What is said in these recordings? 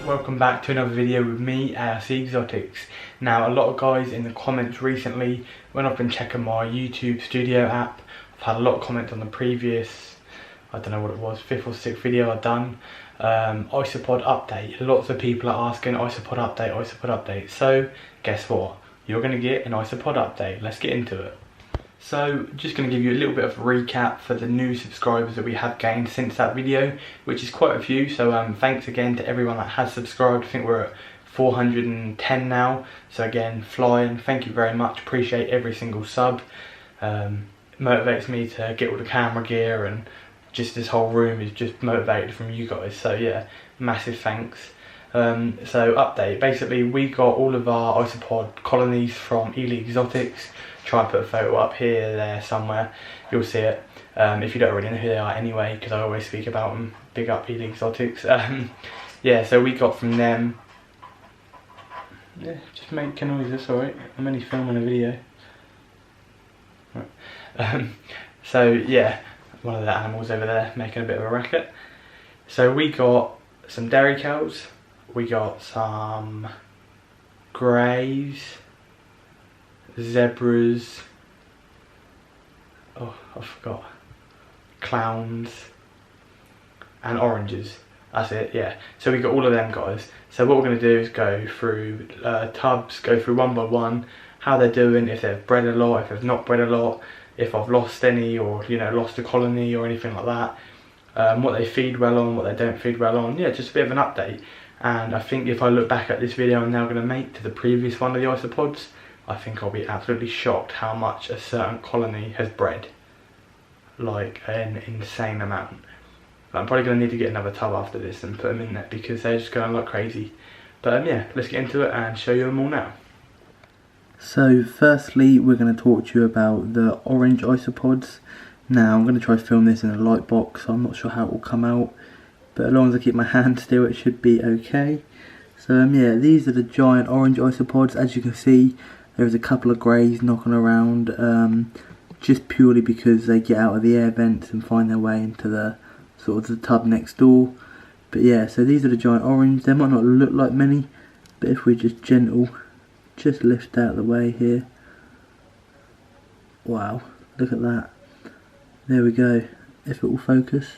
Welcome back to another video with me, Exotics. Now, a lot of guys in the comments recently, when I've been checking my YouTube studio app, I've had a lot of comments on the previous, I don't know what it was, 5th or 6th video I've done, Isopod update. Lots of people are asking Isopod update. So, guess what? You're going to get an Isopod update. Let's get into it. So, just going to give you a little bit of a recap for the new subscribers that we have gained since that video, which is quite a few. So thanks again to everyone that has subscribed. I think we're at 410 now. So again, flying. Thank you very much. Appreciate every single sub. Motivates me to get all the camera gear, and just this whole room is just motivated from you guys. So yeah, massive thanks. So update, basically we got all of our Isopod colonies from Exotics. Try and put a photo up here, there, somewhere, you'll see it. If you don't already know who they are anyway, because I always speak about them. Big up Exotics. Yeah, so we got from them. Yeah, just make a noise, that's alright. I'm only filming a video. Right. So yeah, one of the animals over there making a bit of a racket. So we got some dairy cows. We got some greys, zebras, oh I forgot, clowns and oranges. That's it, yeah. So we got all of them guys. So what we're going to do is go through tubs, go through one by one, how they're doing, if they've bred a lot, if they've not bred a lot, if I've lost any, or you know, lost a colony or anything like that, what they feed well on, what they don't feed well on. Yeah, just a bit of an update. And I think if I look back at this video I'm now going to make to the previous one of the Isopods, I think I'll be absolutely shocked how much a certain colony has bred. Like an insane amount. I'm probably going to need to get another tub after this and put them in there because they're just going like crazy. But yeah, let's get into it and show you them all now. So firstly we're going to talk to you about the orange Isopods. Now I'm going to try to film this in a light box, so I'm not sure how it will come out. But as long as I keep my hand still, it should be okay. So yeah, these are the giant orange Isopods. As you can see, there's a couple of greys knocking around, just purely because they get out of the air vents and find their way into the sort of the tub next door. But yeah, so these are the giant orange. They might not look like many, but if we're just gentle, just lift out of the way here. Wow, look at that. There we go. If it will focus.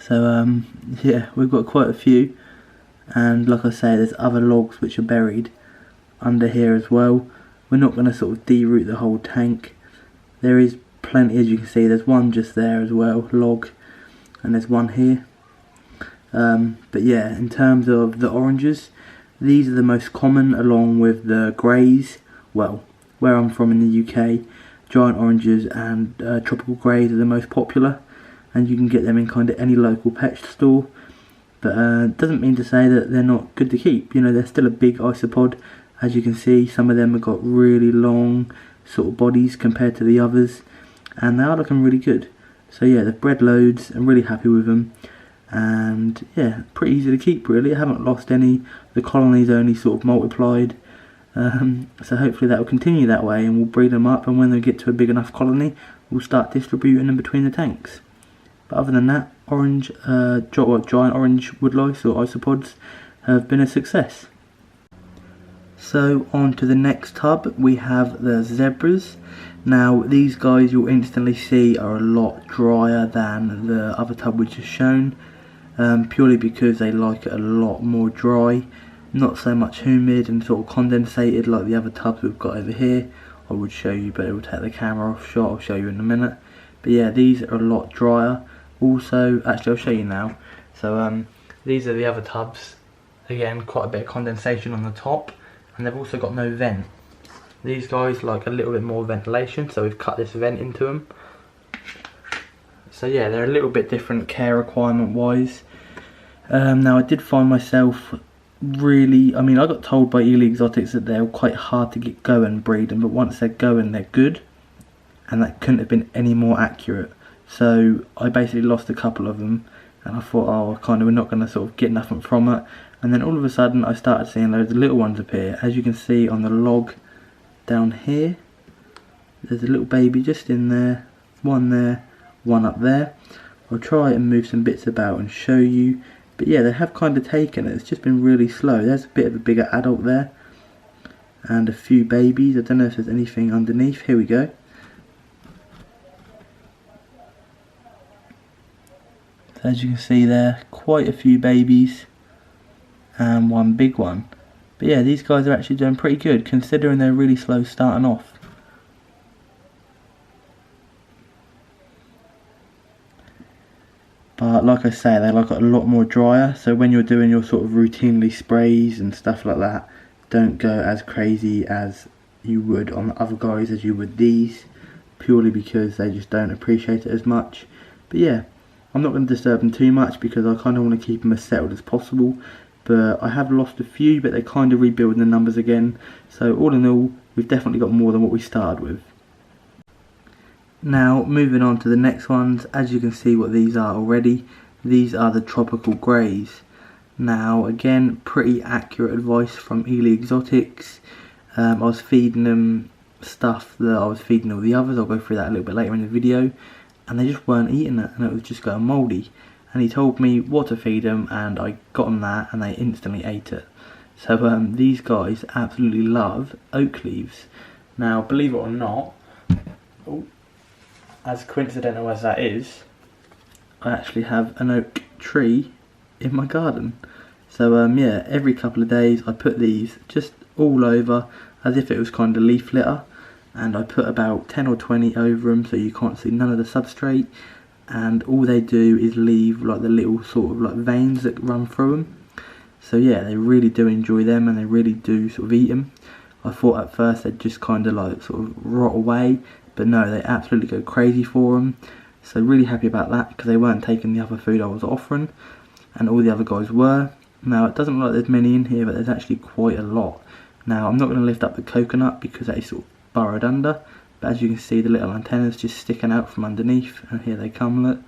So yeah, we've got quite a few, and like I say, there's other logs which are buried under here as well. We're not going to sort of deroot the whole tank. There is plenty, as you can see, there's one just there as well, log, and there's one here. But yeah, in terms of the oranges, these are the most common along with the greys. Well, where I'm from in the UK, giant oranges and tropical greys are the most popular. And you can get them in kind of any local pet store, but doesn't mean to say that they're not good to keep. You know, they're still a big isopod. As you can see, some of them have got really long sort of bodies compared to the others, and they are looking really good. So yeah, they've bred loads. I'm really happy with them, and yeah, pretty easy to keep really. I haven't lost any. The colony's only sort of multiplied, so hopefully that will continue that way, and we'll breed them up, and when they get to a big enough colony, we'll start distributing them between the tanks. But other than that, orange, giant orange woodlice or isopods have been a success. So on to the next tub, we have the zebras. Now these guys you'll instantly see are a lot drier than the other tub we just shown, purely because they like it a lot more dry, not so much humid and sort of condensated like the other tubs we've got over here. I would show you, but it will take the camera off shot. I'll show you in a minute. But yeah, these are a lot drier. Also, actually I'll show you now. So these are the other tubs. Again, quite a bit of condensation on the top, and they've also got no vent. These guys like a little bit more ventilation, so we've cut this vent into them. So yeah, they're a little bit different care requirement wise. Now I did find myself really, I mean I got told by Exotics that they're quite hard to get going breeding, but once they're going they're good, and that couldn't have been any more accurate. So I basically lost a couple of them, and I thought, oh, kind of we're not going to sort of get nothing from it. And then all of a sudden I started seeing loads of little ones appear. As you can see on the log down here, there's a little baby just in there, one up there. I'll try and move some bits about and show you. But yeah, they have kind of taken it. It's just been really slow. There's a bit of a bigger adult there. And a few babies. I don't know if there's anything underneath. Here we go. So as you can see there, quite a few babies. And one big one. But yeah, these guys are actually doing pretty good considering they're really slow starting off. But like I say, they're like a lot more drier, so when you're doing your sort of routinely sprays and stuff like that, don't go as crazy as you would on the other guys as you would these, purely because they just don't appreciate it as much. But yeah, I'm not going to disturb them too much because I kind of want to keep them as settled as possible. But I have lost a few, but they're kind of rebuilding the numbers again. So all in all, we've definitely got more than what we started with. Now moving on to the next ones, as you can see what these are already. These are the tropical greys. Now again, pretty accurate advice from Ely Exotics. I was feeding them stuff that I was feeding all the others. I'll go through that a little bit later in the video. And they just weren't eating it and it was just going mouldy. And he told me what to feed them and I got them that and they instantly ate it. So these guys absolutely love oak leaves. Now believe it or not, as coincidental as that is, I actually have an oak tree in my garden. So yeah, every couple of days I put these just all over as if it was kind of leaf litter, and I put about 10 or 20 over them so you can't see none of the substrate, and all they do is leave like the little sort of like veins that run through them. So yeah, they really do enjoy them and they really do sort of eat them. I thought at first they'd just kind of like sort of rot away, but no, they absolutely go crazy for them. So really happy about that because they weren't taking the other food I was offering and all the other guys were. Now it doesn't look like there's many in here, but there's actually quite a lot. Now I'm not going to lift up the coconut because that is sort of burrowed under, but as you can see the little antennas just sticking out from underneath and here they come, look.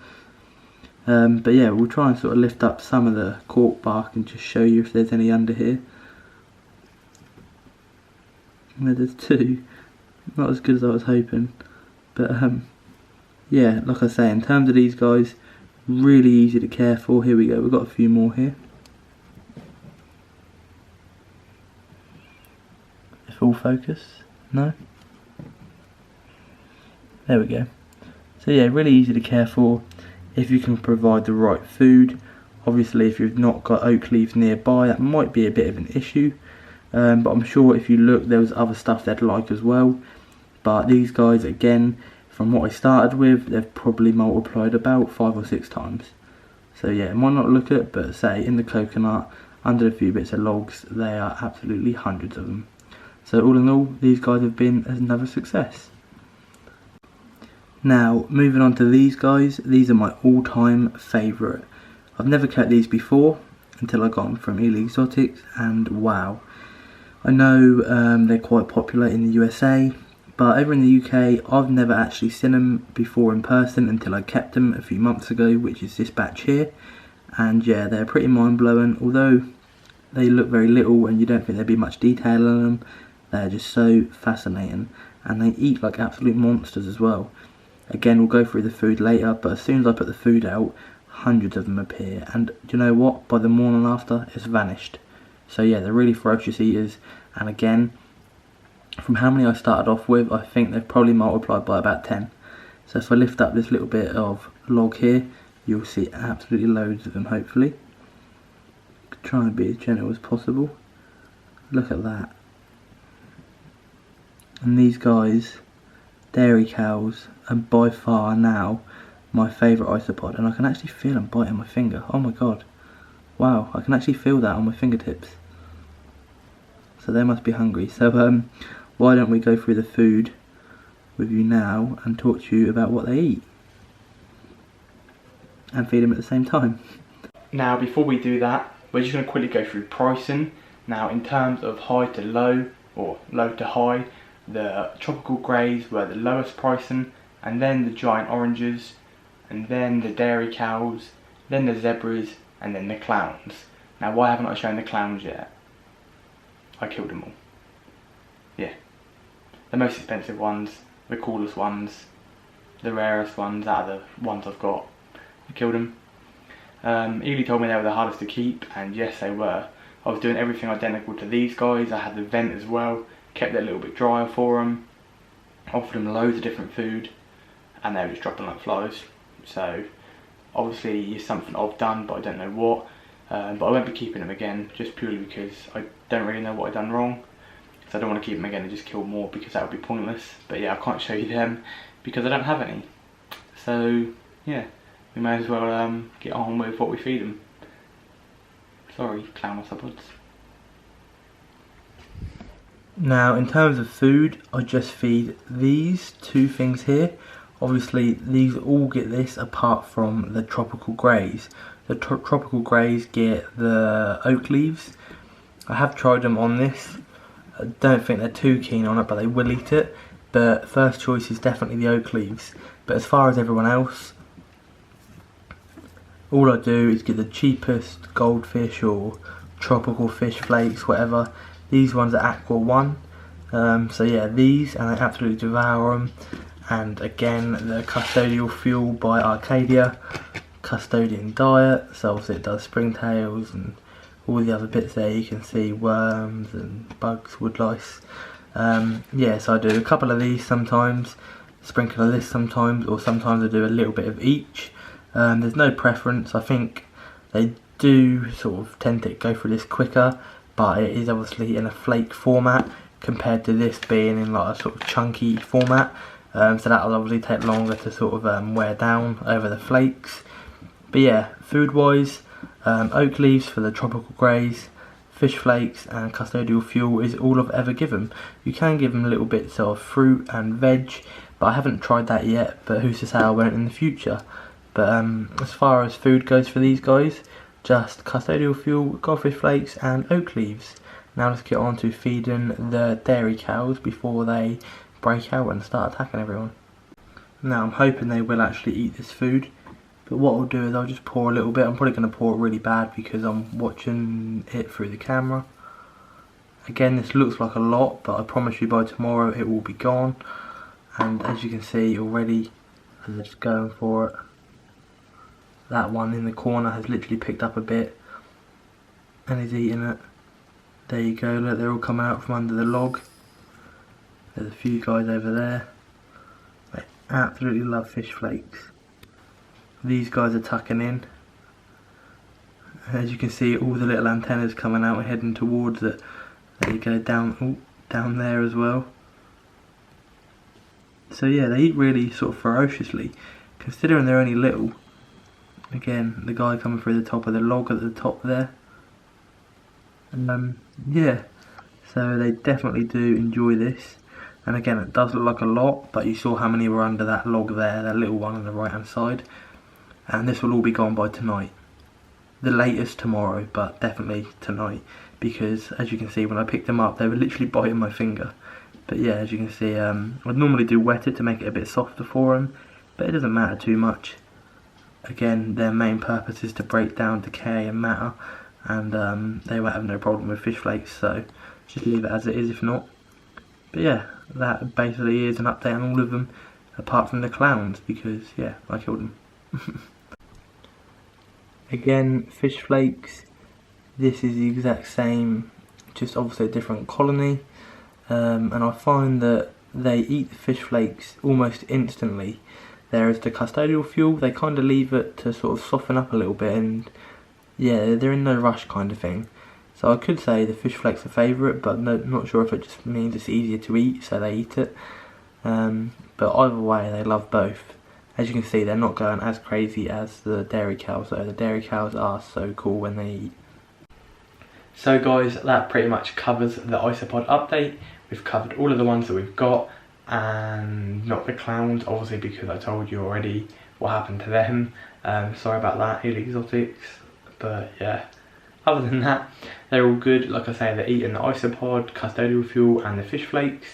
But yeah, we'll try and sort of lift up some of the cork bark and just show you if there's any under here. There's two. Not as good as I was hoping, but yeah, like I say, in terms of these guys, really easy to care for. Here we go, we've got a few more here. Full focus, no? There we go. So yeah, really easy to care for if you can provide the right food. Obviously if you've not got oak leaves nearby, that might be a bit of an issue. But I'm sure if you look, there was other stuff they'd like as well. But these guys, again, from what I started with, they've probably multiplied about 5 or 6 times. So yeah, might not look it, but say in the coconut, under a few bits of logs, they are absolutely hundreds of them. So all in all, these guys have been another success. Now, moving on to these guys, these are my all-time favourite. I've never kept these before until I got them from Ely Exotics, and wow. I know they're quite popular in the USA, but over in the UK I've never actually seen them before in person until I kept them a few months ago, which is this batch here. And yeah, they're pretty mind-blowing. Although they look very little and you don't think there'd be much detail on them, they're just so fascinating, and they eat like absolute monsters as well. Again, we'll go through the food later, but as soon as I put the food out, hundreds of them appear, and do you know what, by the morning after it's vanished. So yeah, they're really ferocious eaters, and again, from how many I started off with, I think they've probably multiplied by about 10. So if I lift up this little bit of log here, you'll see absolutely loads of them, hopefully. Try and be as gentle as possible. Look at that. And these guys, dairy cows, are by far now my favourite isopod, and I can actually feel them biting my finger. Oh my god. Wow, I can actually feel that on my fingertips. So they must be hungry. So why don't we go through the food with you now and talk to you about what they eat and feed them at the same time. Now before we do that, we're just going to quickly go through pricing. Now in terms of high to low, or low to high, the tropical greys were the lowest pricing, and then the giant oranges, and then the dairy cows, then the zebras, and then the clowns. Now why haven't I shown the clowns yet? I killed them all. Yeah. The most expensive ones, the coolest ones, the rarest ones out of the ones I've got. I killed them. Ely told me they were the hardest to keep, and yes they were. I was doing everything identical to these guys. I had the vent as well, kept it a little bit drier for them, offered them loads of different food, and they were just dropping like flies. So obviously it's something I've done, but I don't know what. But I won't be keeping them again, just purely because I don't really know what I've done wrong. So I don't want to keep them again and just kill more, because that would be pointless. But yeah, I can't show you them because I don't have any. So yeah, we may as well get on with what we feed them. Sorry, clown isopods. Now, in terms of food, I just feed these two things here. Obviously, these all get this apart from the tropical greys. The tropical greys get the oak leaves. I have tried them on this. I don't think they're too keen on it, but they will eat it. But first choice is definitely the oak leaves. But as far as everyone else, all I do is get the cheapest goldfish or tropical fish flakes, whatever. These ones are Aqua 1. So yeah, these, and I absolutely devour them. And again, the custodial fuel by Arcadia, custodian diet. So obviously it does springtails and all the other bits there. You can see worms and bugs, woodlice. Yeah, so I do a couple of these sometimes, sprinkle of this sometimes, or sometimes I do a little bit of each. There's no preference. I think they do sort of tend to go through this quicker, but it is obviously in a flake format compared to this being in like a sort of chunky format. So that'll obviously take longer to sort of wear down over the flakes. But yeah, food wise, oak leaves for the tropical greys, fish flakes and custodial fuel is all I've ever given. You can give them little bits of fruit and veg, but I haven't tried that yet, but who's to say I won't in the future. But as far as food goes for these guys, just custodial fuel, goldfish flakes and oak leaves. Now let's get on to feeding the dairy cows before they break out and start attacking everyone. Now I'm hoping they will actually eat this food, but what I'll do is I'll just pour a little bit. I'm probably going to pour it really bad because I'm watching it through the camera. Again, this looks like a lot, but I promise you by tomorrow it will be gone. And as you can see already, they're just going for it. That one in the corner has literally picked up a bit and is eating it. There you go, look, they're all coming out from under the log. There's a few guys over there. They absolutely love fish flakes. These guys are tucking in. As you can see, all the little antennas coming out and heading towards it. There you go, down there as well. So yeah, they eat really sort of ferociously, considering they're only little. Again, the guy coming through the top of the log at the top there. And yeah, so they definitely do enjoy this. And again, it does look like a lot, but you saw how many were under that log there, that little one on the right hand side. And this will all be gone by tonight. The latest tomorrow, but definitely tonight. Because as you can see, when I picked them up, they were literally biting my finger. But yeah, as you can see, I'd normally do wet it to make it a bit softer for them, but it doesn't matter too much. Again, their main purpose is to break down decay and matter, and they won't have no problem with fish flakes, so just leave it as it is if not. But yeah, that basically is an update on all of them, apart from the clowns, because yeah, I killed them. Again, fish flakes, this is the exact same, just obviously a different colony, and I find that they eat the fish flakes almost instantly. Whereas the custodial fuel, they kind of leave it to sort of soften up a little bit, and yeah, they're in no rush kind of thing. So I could say the fish flakes are favourite, but not sure if it just means it's easier to eat, so they eat it. But either way, they love both. As you can see, they're not going as crazy as the dairy cows, though. The dairy cows are so cool when they eat. So guys, that pretty much covers the isopod update. We've covered all of the ones that we've got, and not the clowns, obviously, because I told you already what happened to them. Sorry about that, Ely Exotics. But yeah, other than that, they're all good. Like I say, they're eating the isopod, custodial fuel and the fish flakes.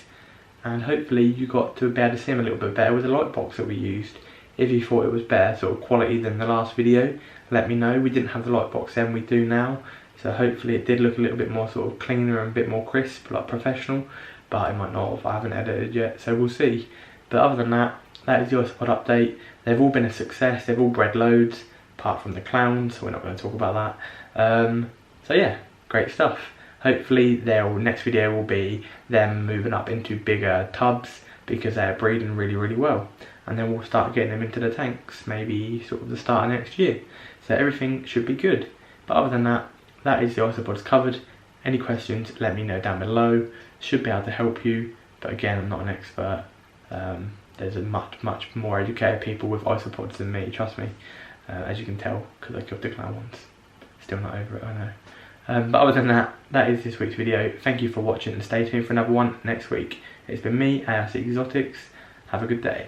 And hopefully you got to be able to see them a little bit better with the light box that we used. If you thought it was better sort of quality than the last video, let me know. We didn't have the light box then, we do now. So hopefully it did look a little bit more sort of cleaner and a bit more crisp, like professional. But it might not have, I haven't edited yet, so we'll see. But other than that, that is the isopod update. They've all been a success, they've all bred loads, apart from the clowns, so we're not going to talk about that. So yeah, great stuff. Hopefully their next video will be them moving up into bigger tubs because they're breeding really, really well. And then we'll start getting them into the tanks, maybe sort of the start of next year. So everything should be good. But other than that, that is the isopods covered. Any questions, let me know down below. Should be able to help you, but again, I'm not an expert. There's a much more educated people with isopods than me, trust me. As you can tell, because I killed the clown ones. Still not over it, I know. But other than that, that is this week's video. Thank you for watching and stay tuned for another one next week. It's been me, ARC Exotics. Have a good day.